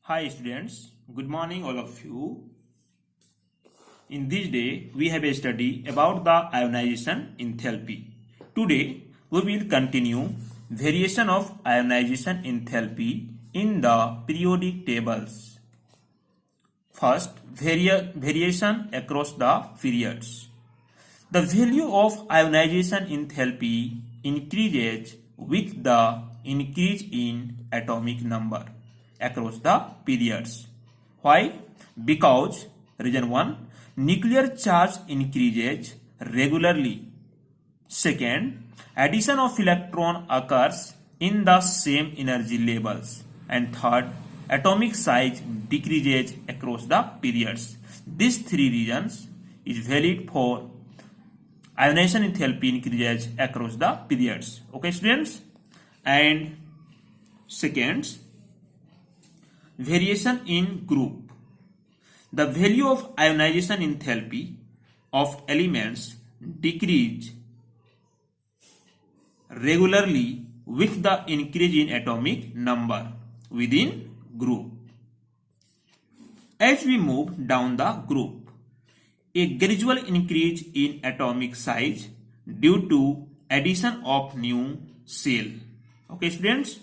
Hi students, good morning all of you. In this day, we have a study about the ionization enthalpy. Today, we will continue variation of ionization enthalpy in the periodic tables. First, variation across the periods. The value of ionization enthalpy increases with the increase in atomic number across the periods. Why? Because reason 1, nuclear charge increases regularly. Second, addition of electron occurs in the same energy levels. And third, atomic size decreases across the periods. These three reasons is valid for ionization enthalpy increases across the periods. Okay, students? And second, variation in group. The value of ionization enthalpy of elements decrease regularly with the increase in atomic number within group. As we move down the group, a gradual increase in atomic size due to addition of new shell. Okay, students?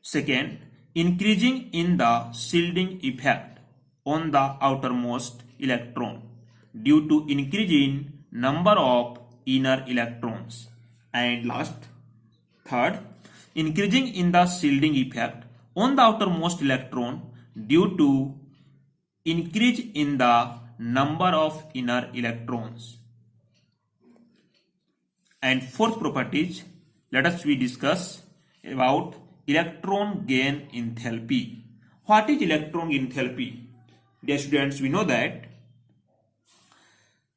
Second, increasing in the shielding effect on the outermost electron due to increase in number of inner electrons. And last, third, increasing in the shielding effect on the outermost electron due to increase in the number of inner electrons. And fourth properties, let us discuss about electron gain enthalpy. What is electron enthalpy? Dear students, we know that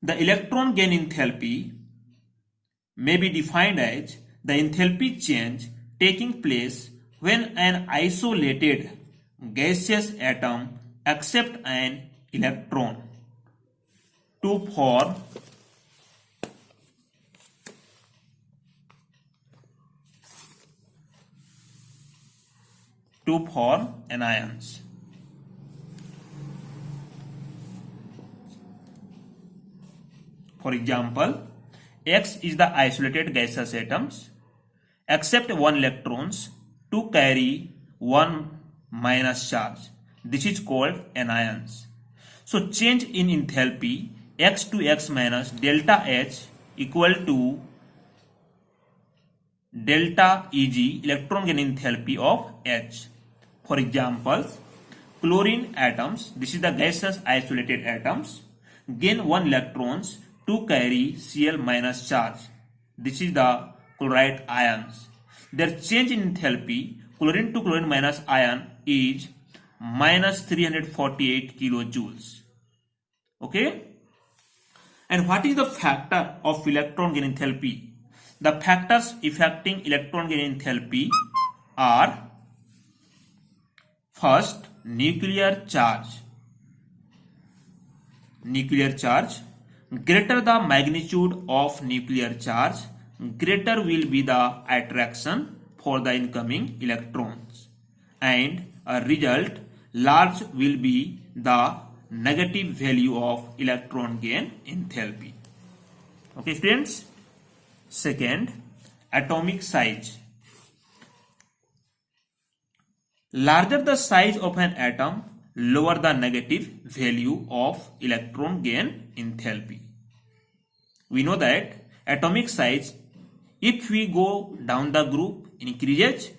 the electron gain enthalpy may be defined as the enthalpy change taking place when an isolated gaseous atom accepts an electron to form anions. For example, X is the isolated gaseous atoms accept 1 electrons to carry 1 minus charge. This is called anions. So change in enthalpy X to X minus delta H equal to delta Eg, electron gain enthalpy of H. For example, chlorine atoms, this is the gaseous isolated atoms, gain 1 electrons to carry Cl minus charge. This is the chloride ions. Their change in enthalpy, chlorine to chlorine minus ion, is minus 348 kilojoules. Okay? And what is the factor of electron gain enthalpy? The factors affecting electron gain enthalpy are: first, nuclear charge. Nuclear charge. Greater the magnitude of nuclear charge, greater will be the attraction for the incoming electrons. And a result, large will be the negative value of electron gain enthalpy. Okay, students? Second, atomic size. Larger the size of an atom, lower the negative value of electron gain enthalpy. We know that atomic size, if we go down the group, increases,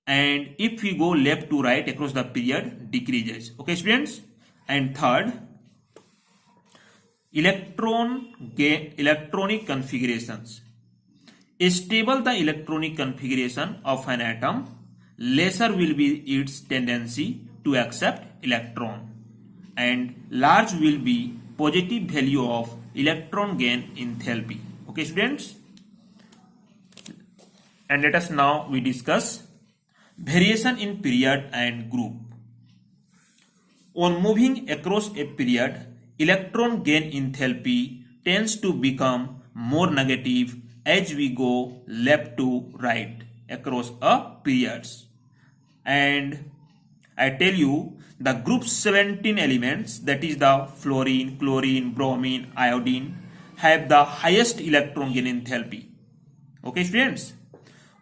and if we go left to right across the period, decreases. Okay, students? And third, electronic configurations. Stable the electronic configuration of an atom, lesser will be its tendency to accept electron, and large will be positive value of electron gain enthalpy. Okay, students? And let us now we discuss variation in period and group. On moving across a period, electron gain enthalpy tends to become more negative as we go left to right across a periods. And I tell you the group 17 elements, that is the fluorine, chlorine, bromine, iodine, have the highest electron gain enthalpy. Okay, students.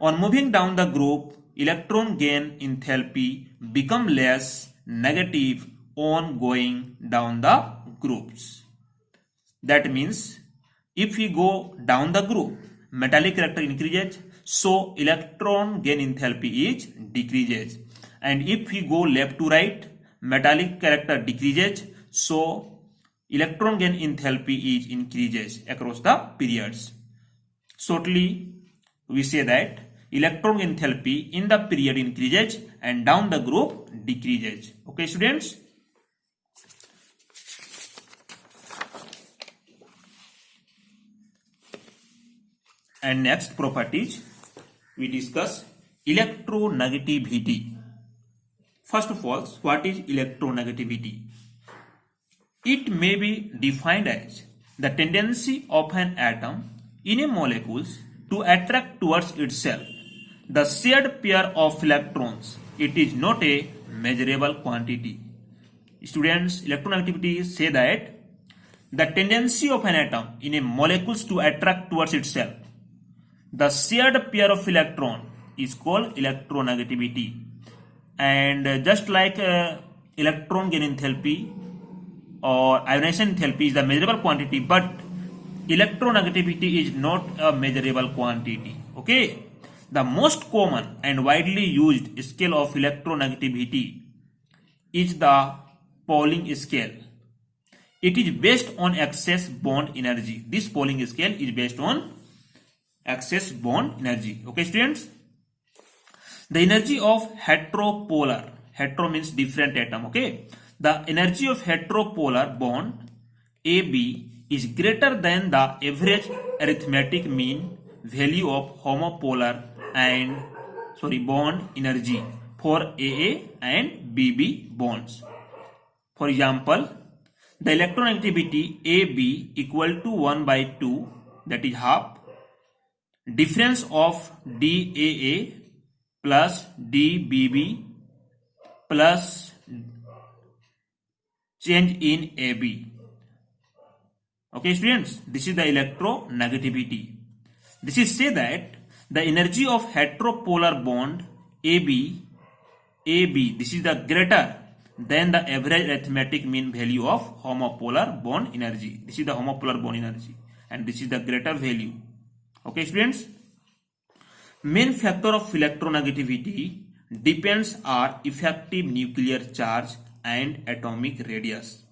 On moving down the group, electron gain enthalpy become less negative on going down the groups. That means if we go down the group, metallic character increases, so electron gain enthalpy is decreases. And if we go left to right, metallic character decreases, so electron gain enthalpy is increases across the periods. Shortly, we say that electron enthalpy in the period increases and down the group decreases. Okay, students? And next properties, we discuss electronegativity. First of all, what is electronegativity? It may be defined as the tendency of an atom in a molecule to attract towards itself the shared pair of electrons. It is not a measurable quantity. Students, electronegativity say that the tendency of an atom in a molecule to attract towards itself the shared pair of electron is called electronegativity. And just like electron gain enthalpy or ionization enthalpy is the measurable quantity, but electronegativity is not a measurable quantity. Okay, the most common and widely used scale of electronegativity is the Pauling scale. It is based on excess bond energy. This Pauling scale is based on excess bond energy. Okay, students? The energy of heteropolar, hetero means different atom, okay? The energy of heteropolar bond AB is greater than the average arithmetic mean value of homopolar and bond energy for AA and BB bonds. For example, the electronegativity AB equal to 1 by 2, that is half. Difference of DAA plus DBB plus change in AB. Okay, students, this is the electronegativity. This is say that the energy of heteropolar bond AB, this is the greater than the average arithmetic mean value of homopolar bond energy. This is the homopolar bond energy, and this is the greater value. Okay, students? Main factor of electronegativity depends on effective nuclear charge and atomic radius.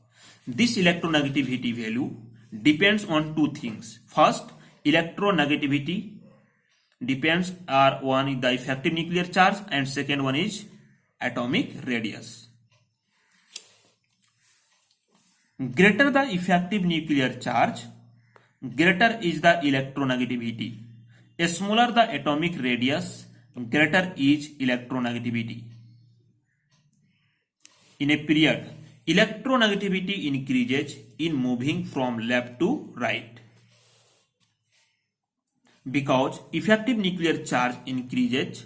This electronegativity value depends on two things. First, electronegativity depends on one is the effective nuclear charge, and second one is atomic radius. Greater the effective nuclear charge, greater is the electronegativity. Smaller the atomic radius, greater is electronegativity. In a period, electronegativity increases in moving from left to right, because effective nuclear charge increases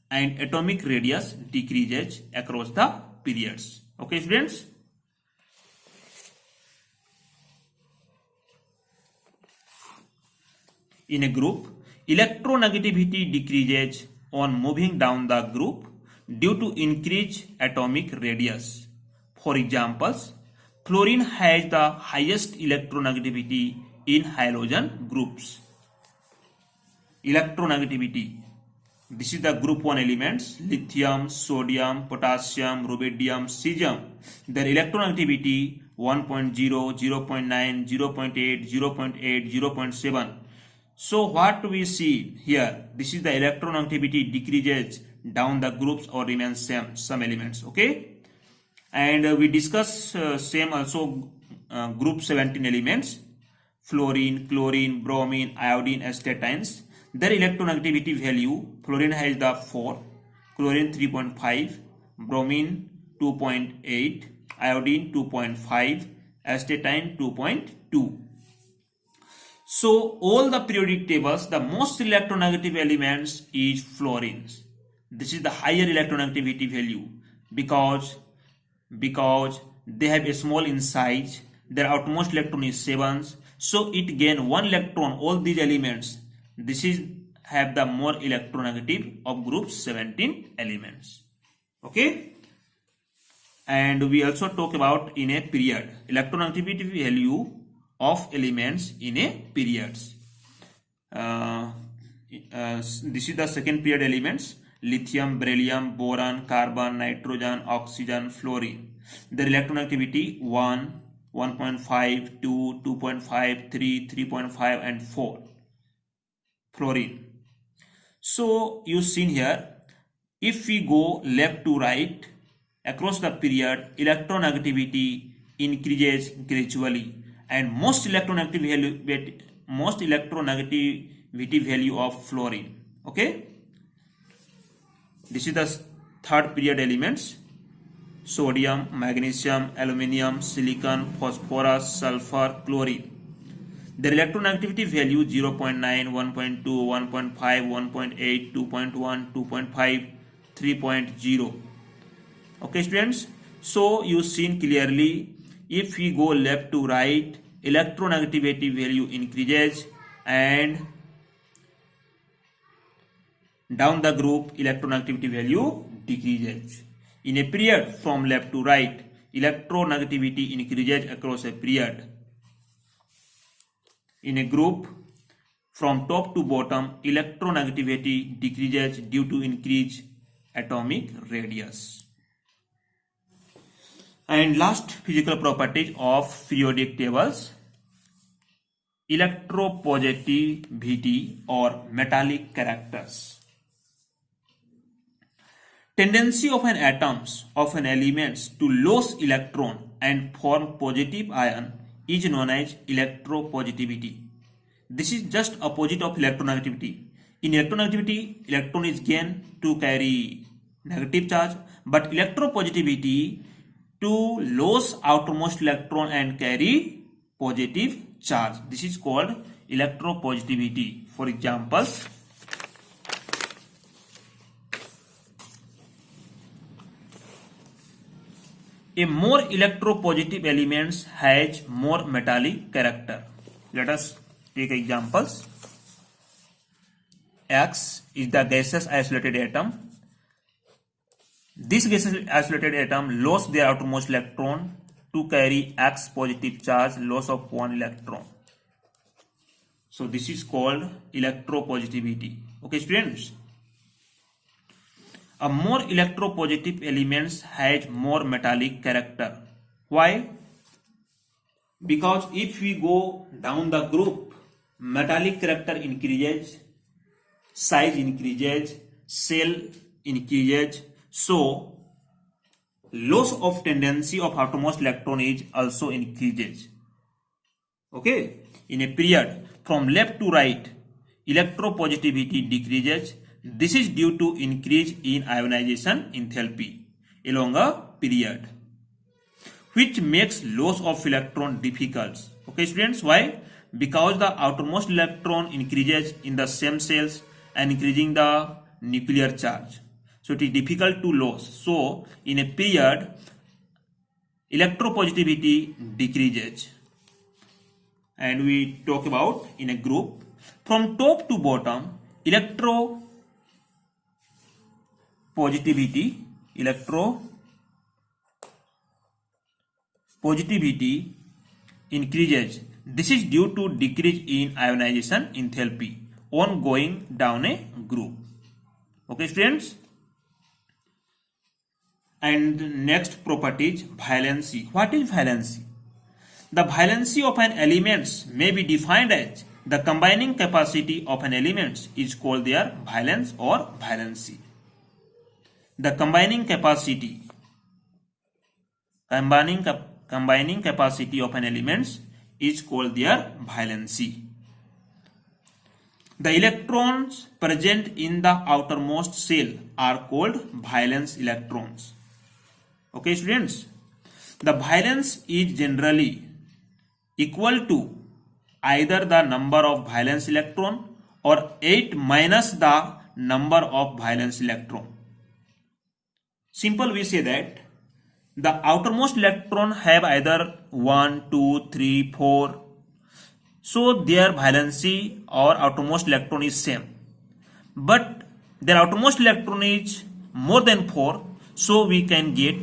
and atomic radius decreases across the periods. Okay, students? In a group, electronegativity decreases on moving down the group due to increased atomic radius. For examples, fluorine has the highest electronegativity in halogen groups. Electronegativity. This is the group 1 elements: lithium, sodium, potassium, rubidium, cesium. Their electronegativity 1.0, 0.9, 0.8, 0.8, 0.7. So what we see here, this is the electronegativity decreases down the groups or remains same, some elements. Okay, and we discuss same also group 17 elements: fluorine, chlorine, bromine, iodine, astatines. Their electronegativity value: fluorine has the 4, chlorine 3.5, bromine 2.8, iodine 2.5, astatine 2.2. So all the periodic tables, the most electronegative elements is fluorine. This is the higher electronegativity value. because they have a small in size, their outermost electron is 7, so it gain 1 electron. All these elements, this is have the more electronegative of group 17 elements. Okay, and we also talk about in a period electronegativity value of elements in a periods. This is the second period elements: lithium, beryllium, boron, carbon, nitrogen, oxygen, fluorine. Their electronegativity 1, 1.5, 2, 2.5, 3, 3.5 and 4. Fluorine. So you seen here, if we go left to right across the period, electronegativity increases gradually, and most electronegativity value of fluorine. Okay, this is the third period elements: sodium, magnesium, aluminium, silicon, phosphorus, sulfur, chlorine. Their electronegativity value 0.9, 1.2, 1.5, 1.8, 2.1, 2.5, 3.0. Okay students, so you seen clearly, if we go left to right, electronegativity value increases, and down the group electronegativity value decreases. In a period from left to right, electronegativity increases across a period. In a group from top to bottom, electronegativity decreases due to increased atomic radius. And last physical properties of periodic tables: electropositivity or metallic characters. Tendency of an atoms of an element to lose electron and form positive ion is known as electropositivity. This is just opposite of electronegativity. In electronegativity, electron is gained to carry negative charge, but electropositivity to lose outermost electron and carry positive charge. This is called electropositivity. For example, a more electropositive elements has more metallic character. Let us take examples. X is the gaseous isolated atom. This gaseous isolated atom lost their outermost electron to carry X positive charge, loss of 1 electron. So this is called electropositivity. Okay students, a more electropositive elements has more metallic character. Why? Because if we go down the group, metallic character increases, size increases, cell increases, so loss of tendency of outermost electron is also increases. Okay, in a period from left to right, electropositivity decreases. This is due to increase in ionization enthalpy along a period, which makes loss of electron difficult. Okay students, why? Because the outermost electron increases in the same cells and increasing the nuclear charge, so it is difficult to lose. So in a period, electropositivity decreases. And we talk about in a group from top to bottom, electropositivity increases. This is due to decrease in ionization enthalpy on going down a group. Okay students, and next property is valency. What is valency? The valency of an element may be defined as the combining capacity of an element is called their valence or valency. The combining capacity of an element is called their valency. The electrons present in the outermost shell are called valence electrons. Okay students, the valence is generally equal to either the number of valence electron or 8 minus the number of valence electron. simple we say that the outermost electron have either 1, 2, 3, 4. So their valency or outermost electron is same. But their outermost electron is more than 4. So we can get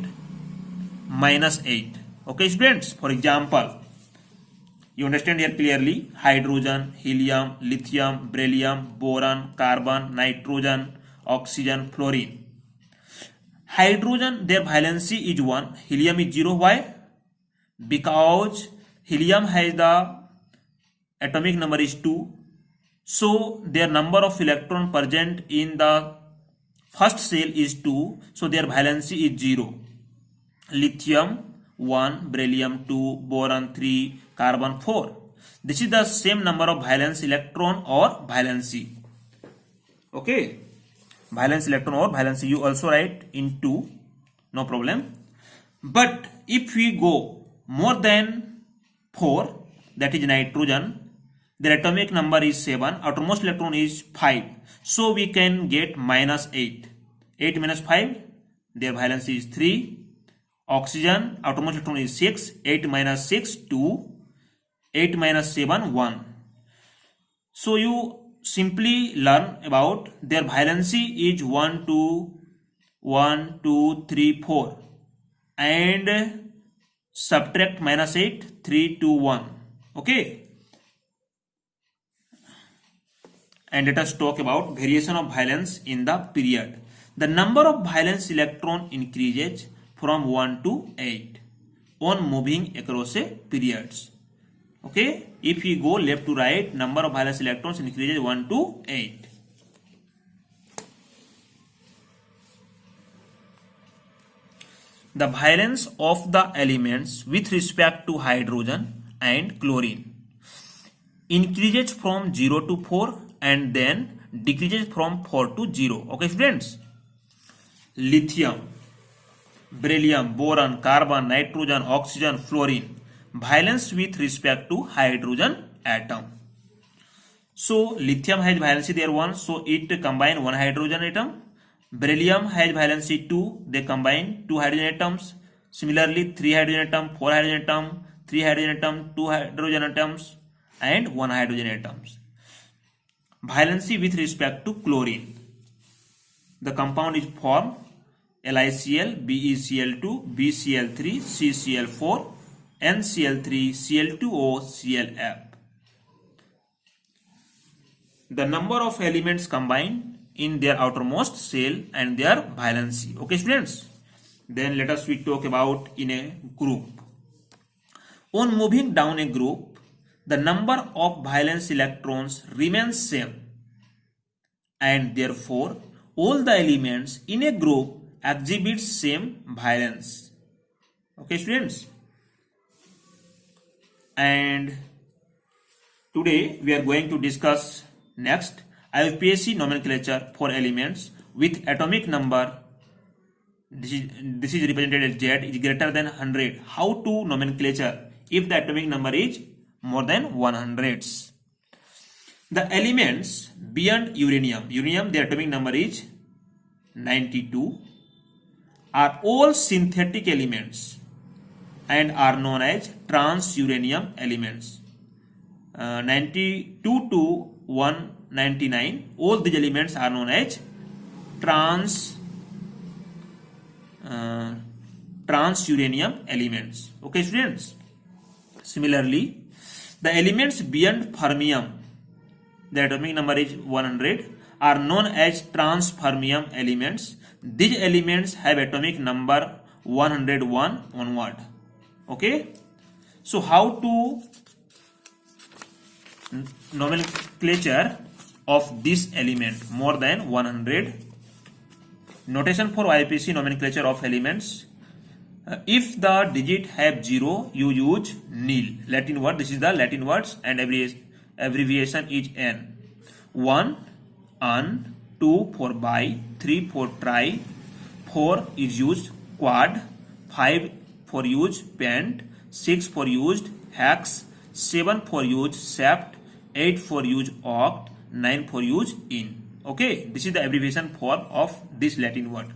-8. Okay students, for example, you understand here clearly: hydrogen, helium, lithium, beryllium, boron, carbon, nitrogen, oxygen, fluorine. Hydrogen, their valency is 1, helium is 0. Why? Because helium has the atomic number is 2. So their number of electron present in the first cell is 2. So their valency is 0. Lithium 1, beryllium 2, boron 3, carbon 4. This is the same number of valence electron or valency. Okay. Valence electron or valency you also write in 2. No problem. But if we go more than 4, that is nitrogen, their atomic number is 7, outermost electron is 5. So we can get -8. 8 minus 5, their valency is 3. Oxygen, outermost electron is 6. 8 minus 6, 2. 8 minus 7, 1. So you simply learn about their valency is 1, 2, 3, 4. And subtract -8, 3, 2, 1. Okay. And let us talk about variation of valence in the period. The number of valence electron increases from 1 to 8 on moving across a periods. Okay, if we go left to right, number of valence electrons increases 1 to 8. The valence of the elements with respect to hydrogen and chlorine increases from 0 to 4 and then decreases from 4 to 0. Okay students, lithium, beryllium, boron, carbon, nitrogen, oxygen, fluorine, valence with respect to hydrogen atom. So lithium has valency there 1, so it combine 1 hydrogen atom. Beryllium has valency 2, they combine 2 hydrogen atoms. Similarly 3 hydrogen atom, 4 hydrogen atom, 3 hydrogen atom, 2 hydrogen atoms and 1 hydrogen atoms. Valency with respect to chlorine, the compound is formed LiCl, BeCl2, BCl3, CCl4, NCl3, Cl2O, ClF. The number of elements combined in their outermost cell and their valency. Okay students, then let us we talk about in a group. On moving down a group, the number of valence electrons remains same and therefore all the elements in a group exhibit same valence. Okay students, and today we are going to discuss next IUPAC nomenclature for elements with atomic number, this is represented as Z, is greater than 100. How to nomenclature if the atomic number is more than 100. The elements beyond uranium, their atomic number is 92, are all synthetic elements and are known as trans-uranium elements. 92 to 199, all these elements are known as trans-uranium elements. Okay students, similarly the elements beyond fermium, the atomic number is 100, are known as transfermium elements. These elements have atomic number 101 onward. Okay, so how to nomenclature of this element more than 100? Notation for IUPAC nomenclature of elements: if the digit have 0, you use nil, Latin word, this is the Latin words, and abbreviation is N. 1 un, 2 for bi, 3 for tri, 4 is used quad, 5 for use pent, 6 for used hex, 7 for use sept, 8 for use oct, 9 for use in. Okay, this is the abbreviation form of this Latin word.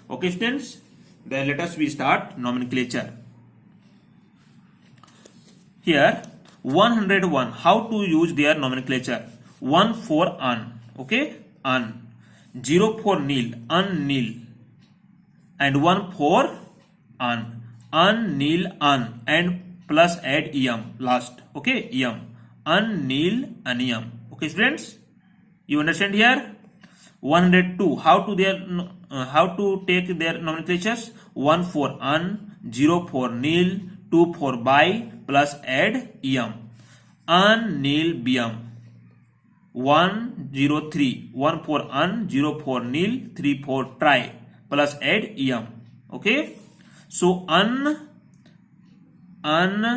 Okay, students, then let us we start nomenclature. Here 101, how to use their nomenclature. 1 for un, okay, un. 0 for nil, un-nil, and 1 for un, un-nil, un, and plus add yum last, okay, yum, un-nil, un-yum. Okay, students, you understand here? 102, how to take their nomenclatures. 1 for un, 0 for nil, 2 for by, plus add yum, un, nil, bium. 103, 1 for un, 0 for nil, 3 for try, plus add yum. Okay, so un,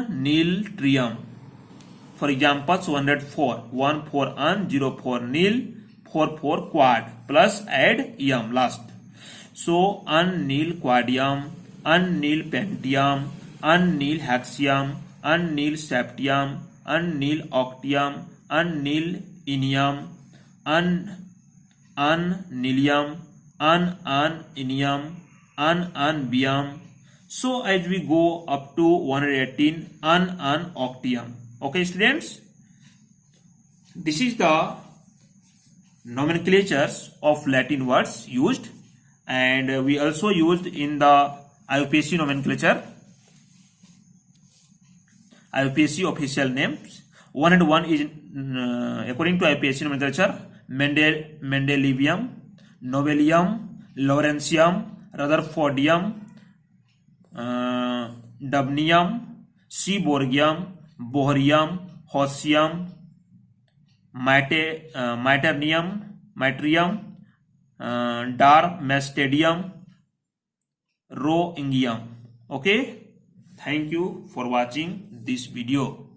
nil, trium. For example, 104, 1 for un, 0 for nil, 4 for quad, plus add yum last. So un, nil, quadium, un, nil, pentium, un, nil, hexium, un, nil, septium, un, nil, octium, un, nil, inium, un, nilium, un, inium, un, bium. So as we go up to 118, un, octium. Okay, students, this is the nomenclatures of Latin words used, and we also used in the IUPAC nomenclature, IUPAC official names. 101 is according to IUPAC nomenclature: Mendelivium, Nobelium, Lawrencium, Rutherfordium, Dubnium, Seaborgium, Bohrium, Hossium, Maternium, Darmstadium, Roentgenium. Okay, thank you for watching this video.